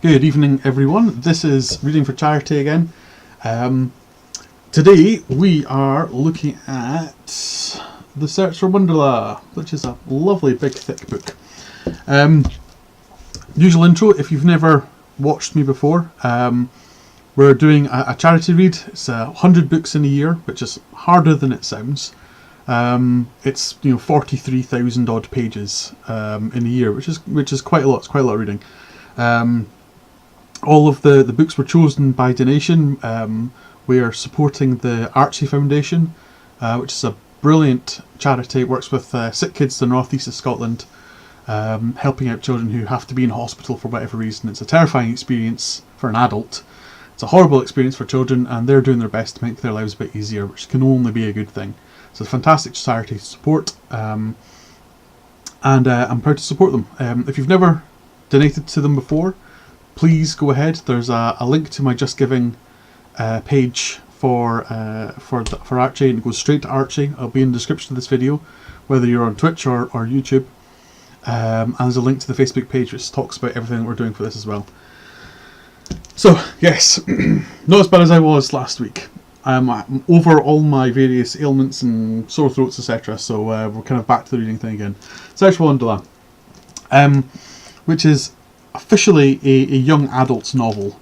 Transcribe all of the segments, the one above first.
Good evening, everyone. This is Reading for Charity again. Today we are looking at The Search for WondLa, which is a lovely big thick book. Usual intro, if you've never watched me before, we're doing a charity read. It's 100 books in a year, which is harder than it sounds. It's 43,000 odd pages in a year, which is quite a lot. It's quite a lot of reading. All of the books were chosen by donation. We are supporting the Archie Foundation, which is a brilliant charity. It works with sick kids in the northeast of Scotland, helping out children who have to be in hospital for whatever reason. It's a terrifying experience for an adult. It's a horrible experience for children, and they're doing their best to make their lives a bit easier, which can only be a good thing. So it's a fantastic charity to support, and I'm proud to support them. If you've never donated to them before, please go ahead. There's a link to my Just Giving page for Archie, and it goes straight to Archie. It'll be in the description of this video, whether you're on Twitch or YouTube. And there's a link to the Facebook page which talks about everything that we're doing for this as well. So yes, not as bad as I was last week. I'm over all my various ailments and sore throats, etc. So we're kind of back to the reading thing again. Search for WondLa, which is officially a young adult novel,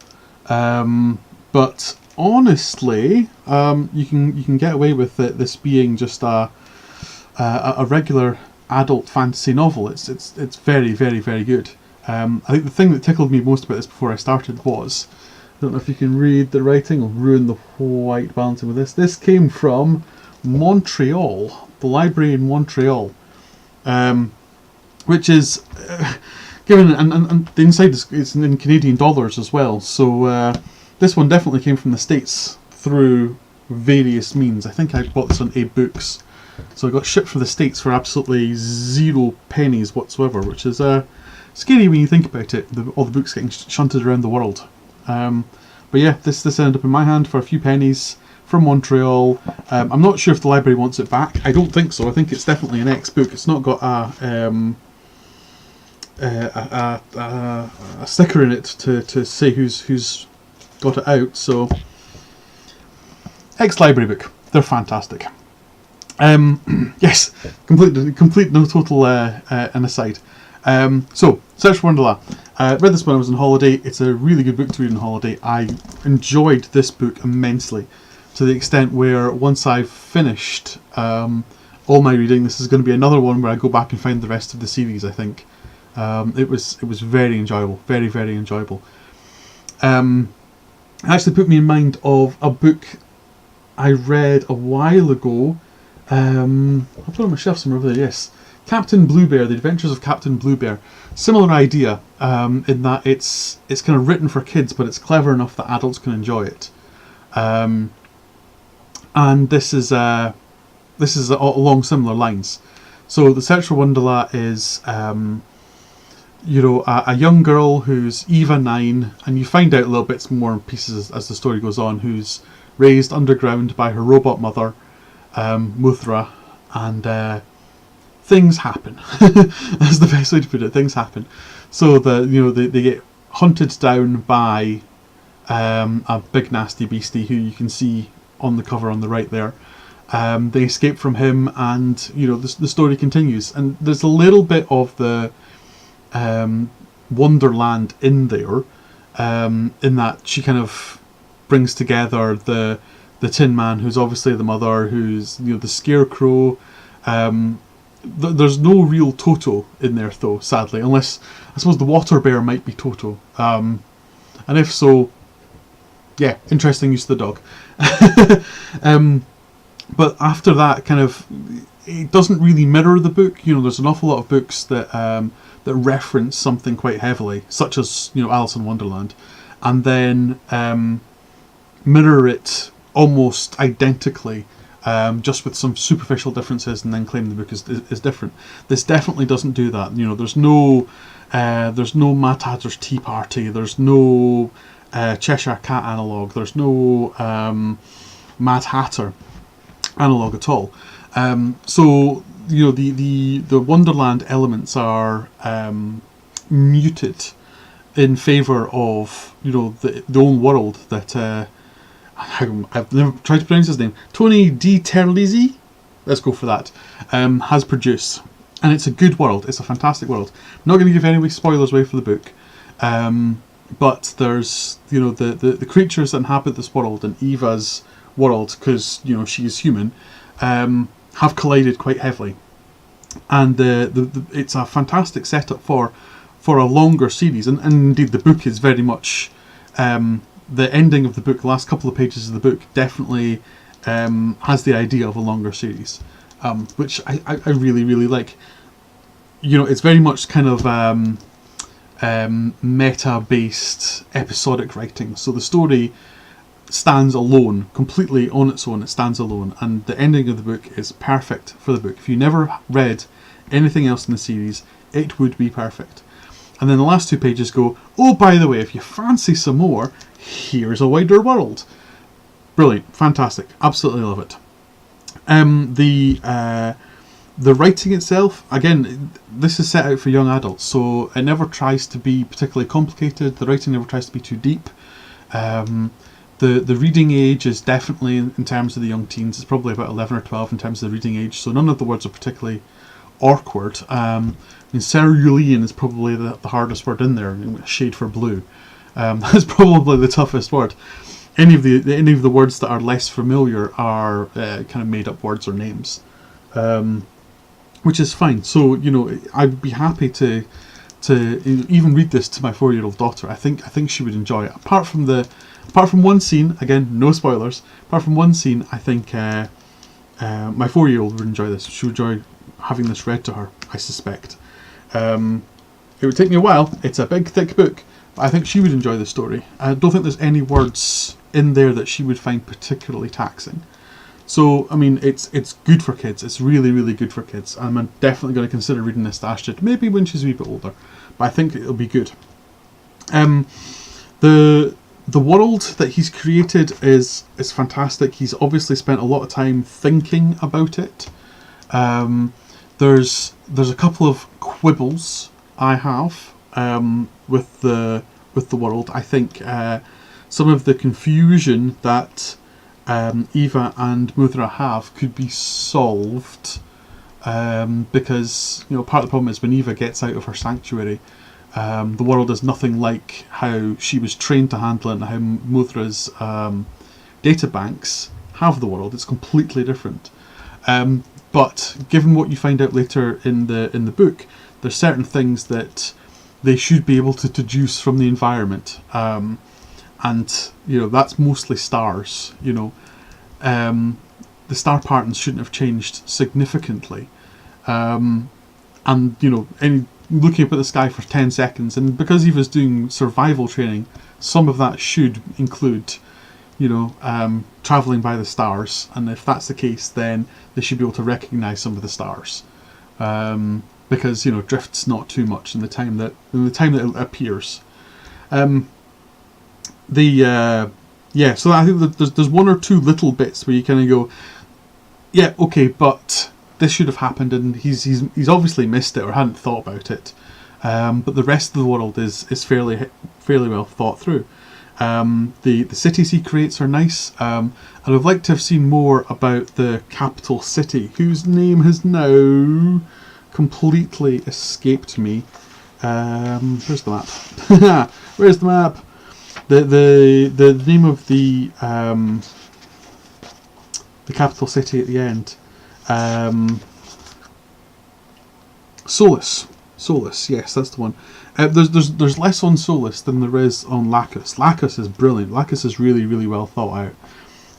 but honestly, you can get away with this being just a regular adult fantasy novel. It's very, very, very good. I think the thing that tickled me most about this before I started was, I don't know if you can read the writing. I'll ruin the white balancing with this. This came from Montreal, the library in Montreal, which is given, and the inside is in Canadian dollars as well. So this one definitely came from the States through various means. I think I bought this on Abe Books, so I got shipped from the States for absolutely 0 pennies whatsoever, which is scary when you think about it. All the books getting shunted around the world. But yeah, this ended up in my hand for a few pennies from Montreal. I'm not sure if the library wants it back. I don't think so. I think it's definitely an ex-book. It's not got a sticker in it to say who's got it out. So ex-library book. They're fantastic. Yes, complete no total an aside. So Search for WondLa. Read this when I was on holiday. It's a really good book to read on holiday. I enjoyed this book immensely, to the extent where once I've finished all my reading, this is going to be another one where I go back and find the rest of the series. I think it was very enjoyable, very, very enjoyable. It actually put me in mind of a book I read a while ago. I'll put it on my shelf somewhere over there. Yes, Captain Bluebear, The Adventures of Captain Bluebear. Similar idea in that it's kind of written for kids, but it's clever enough that adults can enjoy it. And this is along similar lines. So The Search for WondLa is a young girl who's Eva 9, and you find out a little bits more in pieces as the story goes on, who's raised underground by her robot mother, Muthra, and things happen. That's the best way to put it. Things happen. So they get hunted down by a big nasty beastie who you can see on the cover on the right there. They escape from him, and the story continues. And there's a little bit of the Wonderland in there, in that she kind of brings together the Tin Man, who's obviously the mother, who's the Scarecrow. There's no real Toto in there though, sadly, unless I suppose the Water Bear might be Toto. And if so, yeah, interesting use of the dog. But after that, kind of, it doesn't really mirror the book. There's an awful lot of books that reference something quite heavily, such as Alice in Wonderland, and then mirror it almost identically, just with some superficial differences, and then claim the book is different. This definitely doesn't do that. There's no Mad Hatter's Tea Party. There's no Cheshire Cat analogue. There's no Mad Hatter analogue at all. So the Wonderland elements are muted in favour of, you know, the own world that I've never tried to pronounce his name, Tony Di Terlizzi, let's go for that, has produced. And it's a good world. It's a fantastic world. I'm not going to give any spoilers away for the book, but there's, you know, the creatures that inhabit this world and Eva's world, because, you know, she is human, have collided quite heavily, and it's a fantastic setup for a longer series, and indeed the book is very much the ending of the book. The last couple of pages of the book definitely has the idea of a longer series, which I really, really like. You know, it's very much kind of meta-based episodic writing. So the story stands alone, completely on its own. It stands alone, and the ending of the book is perfect for the book. If you never read anything else in the series, it would be perfect. And then the last 2 pages go, oh, by the way, if you fancy some more, here's a wider world. Brilliant, fantastic, absolutely love it. The writing itself, again, this is set out for young adults, so it never tries to be particularly complicated. The writing never tries to be too deep. The reading age is definitely, in terms of the young teens, it's probably about 11 or 12 in terms of the reading age, so none of the words are particularly awkward. I mean, cerulean is probably the hardest word in there, a shade for blue. That's probably the toughest word. Any of the words that are less familiar are kind of made up words or names, which is fine. So, you know, I'd be happy to even read this to my 4-year-old daughter. I think she would enjoy it. Apart from one scene, again, no spoilers. Apart from one scene, I think my 4-year-old would enjoy this. She would enjoy having this read to her, I suspect. It would take me a while. It's a big, thick book, but I think she would enjoy the story. I don't think there's any words in there that she would find particularly taxing. So, I mean, it's good for kids. It's really, really good for kids. And I'm definitely going to consider reading this to Astrid, maybe when she's a wee bit older. But I think it'll be good. The world that he's created is fantastic. He's obviously spent a lot of time thinking about it. There's a couple of quibbles I have with the world. I think some of the confusion that Eva and Mudra have could be solved, because, you know, part of the problem is when Eva gets out of her sanctuary, the world is nothing like how she was trained to handle it and how Mudra's databanks have the world. It's completely different. But given what you find out later in the book, there's certain things that they should be able to deduce from the environment, and, you know, that's mostly stars. You know, the star patterns shouldn't have changed significantly, and, you know, looking up at the sky for 10 seconds, and because he was doing survival training, some of that should include, you know, travelling by the stars, and if that's the case, then they should be able to recognise some of the stars, because, you know, drift's not too much in the time that it appears. So I think that there's one or two little bits where you kind of go, yeah, okay, but this should have happened, and he's obviously missed it or hadn't thought about it. But the rest of the world is fairly well thought through. The cities he creates are nice, and I'd like to have seen more about the capital city, whose name has now completely escaped me. Where's the map? Where's the map? The name of the capital city at the end. Solus, yes, that's the one. There's less on Solus than there is on Lacus. Lacus is brilliant. Lacus is really, really well thought out.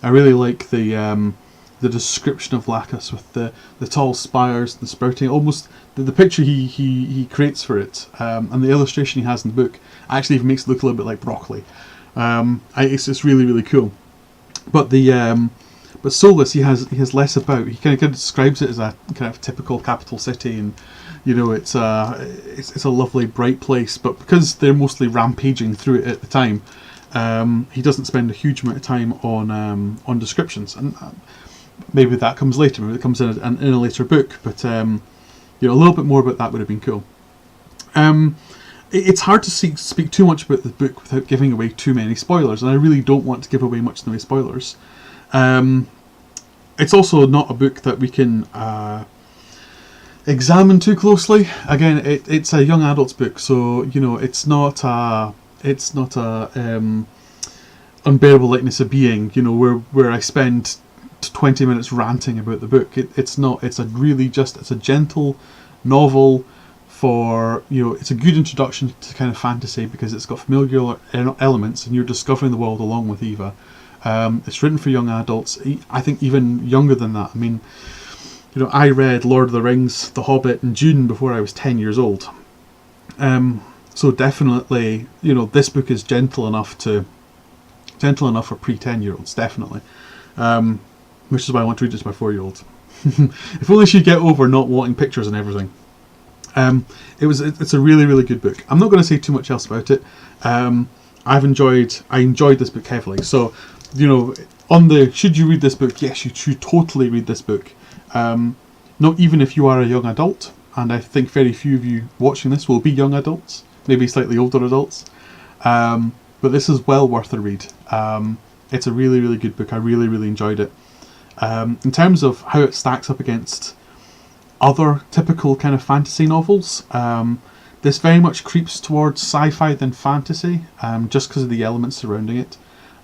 I really like the description of Lacus with the tall spires, the sprouting, almost the picture he creates for it, and the illustration he has in the book actually even makes it look a little bit like broccoli. It's really, really cool. But but Solus he has less about. He kind of describes it as a kind of typical capital city, and, you know, it's a lovely bright place. But because they're mostly rampaging through it at the time, he doesn't spend a huge amount of time on descriptions, and maybe that comes later. Maybe it comes in a later book. But you know, a little bit more about that would have been cool. it's hard to speak too much about the book without giving away too many spoilers, and I really don't want to give away much in the way of spoilers. It's also not a book that we can examine too closely. Again, it's a young adult's book, so it's not a unbearable lightness of being, where I spend 20 minutes ranting about the book. It's not. It's a gentle novel for, it's a good introduction to kind of fantasy because it's got familiar elements and you're discovering the world along with Eva. It's written for young adults. I think even younger than that. I mean, I read Lord of the Rings, The Hobbit and Dune before I was 10 years old. So definitely, this book is gentle enough for pre-10-year-olds, definitely. Which is why I want to read this to my 4-year-old. If only she'd get over not wanting pictures and everything. It's a really, really good book. I'm not going to say too much else about it. I enjoyed this book heavily. So, on the should you read this book? Yes, you should totally read this book. Not even if you are a young adult, and I think very few of you watching this will be young adults, maybe slightly older adults. But this is well worth a read. It's a really, really good book. I really, really enjoyed it. In terms of how it stacks up against other typical kind of fantasy novels, this very much creeps towards sci-fi than fantasy, just because of the elements surrounding it.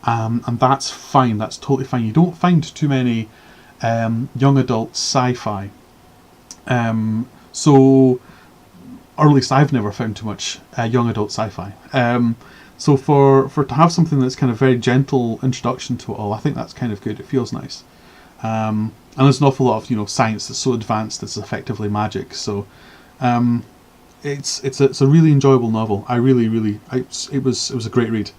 And that's fine. That's totally fine. You don't find too many young adult sci-fi. Or at least I've never found too much young adult sci-fi. So for to have something that's kind of very gentle introduction to it all, I think that's kind of good. It feels nice. And there's an awful lot of science that's so advanced it's effectively magic. So it's a really enjoyable novel. It was a great read.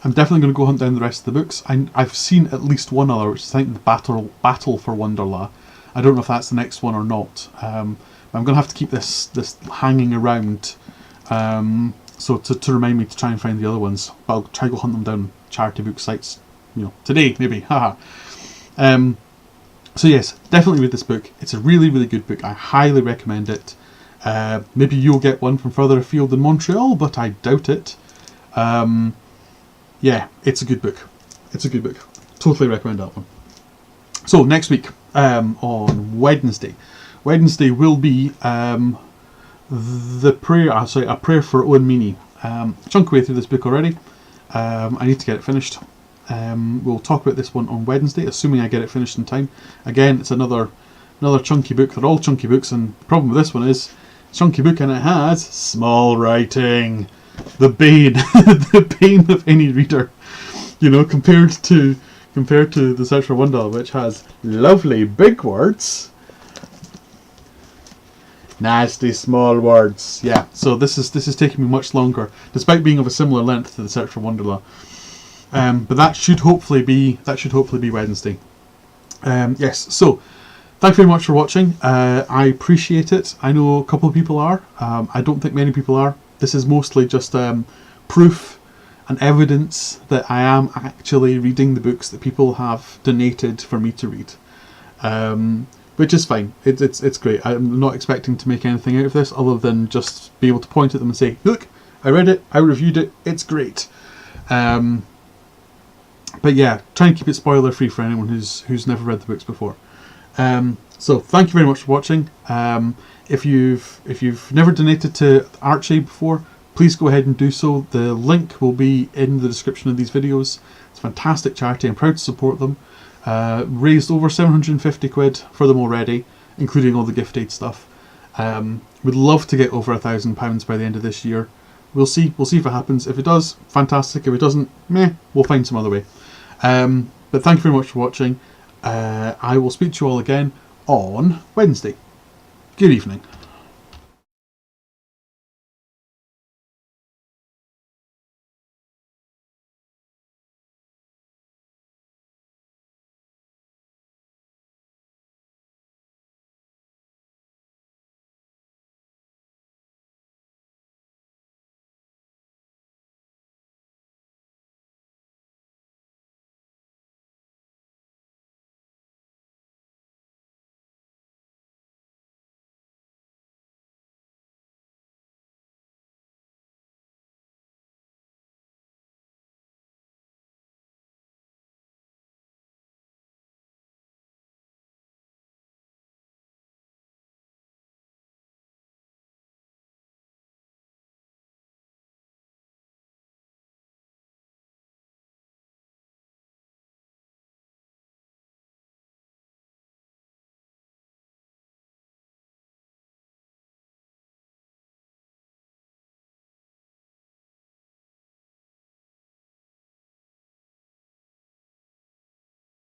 I'm definitely going to go hunt down the rest of the books. I've seen at least one other, which is I think the Battle for WondLa. I don't know if that's the next one or not. I'm going to have to keep this hanging around. So to remind me to try and find the other ones, but I'll try to go hunt them down charity book sites, today maybe. Haha. So yes, definitely read this book. It's a really, really good book. I highly recommend it. Maybe you'll get one from further afield than Montreal, but I doubt it. Yeah, it's a good book. It's a good book. Totally recommend that one. So next week, on Wednesday will be a prayer for Owen Meany. Chunk way through this book already. I need to get it finished. We'll talk about this one on Wednesday, assuming I get it finished in time. Again, it's another chunky book. They're all chunky books, and the problem with this one is it's a chunky book and it has small writing. The bane, the bane of any reader. Compared to the Search for WondLa, which has lovely big words. Nasty small words. Yeah, so this is taking me much longer, despite being of a similar length to the Search for WondLa. But that should hopefully be Wednesday. Yes. So, thank you very much for watching. I appreciate it. I know a couple of people are. I don't think many people are. This is mostly just proof and evidence that I am actually reading the books that people have donated for me to read. Which is fine. It's great. I'm not expecting to make anything out of this other than just be able to point at them and say, look, I read it, I reviewed it, it's great. But yeah, try and keep it spoiler free for anyone who's never read the books before. So thank you very much for watching. If you've never donated to Archie before, please go ahead and do so. The link will be in the description of these videos. It's a fantastic charity. I'm proud to support them. Raised over 750 quid for them already, including all the gift aid stuff. Would love to get over £1,000 by the end of this year. We'll see if it happens. If it does, fantastic. If it doesn't, we'll find some other way. But thank you very much for watching. I will speak to you all again on Wednesday. Good evening.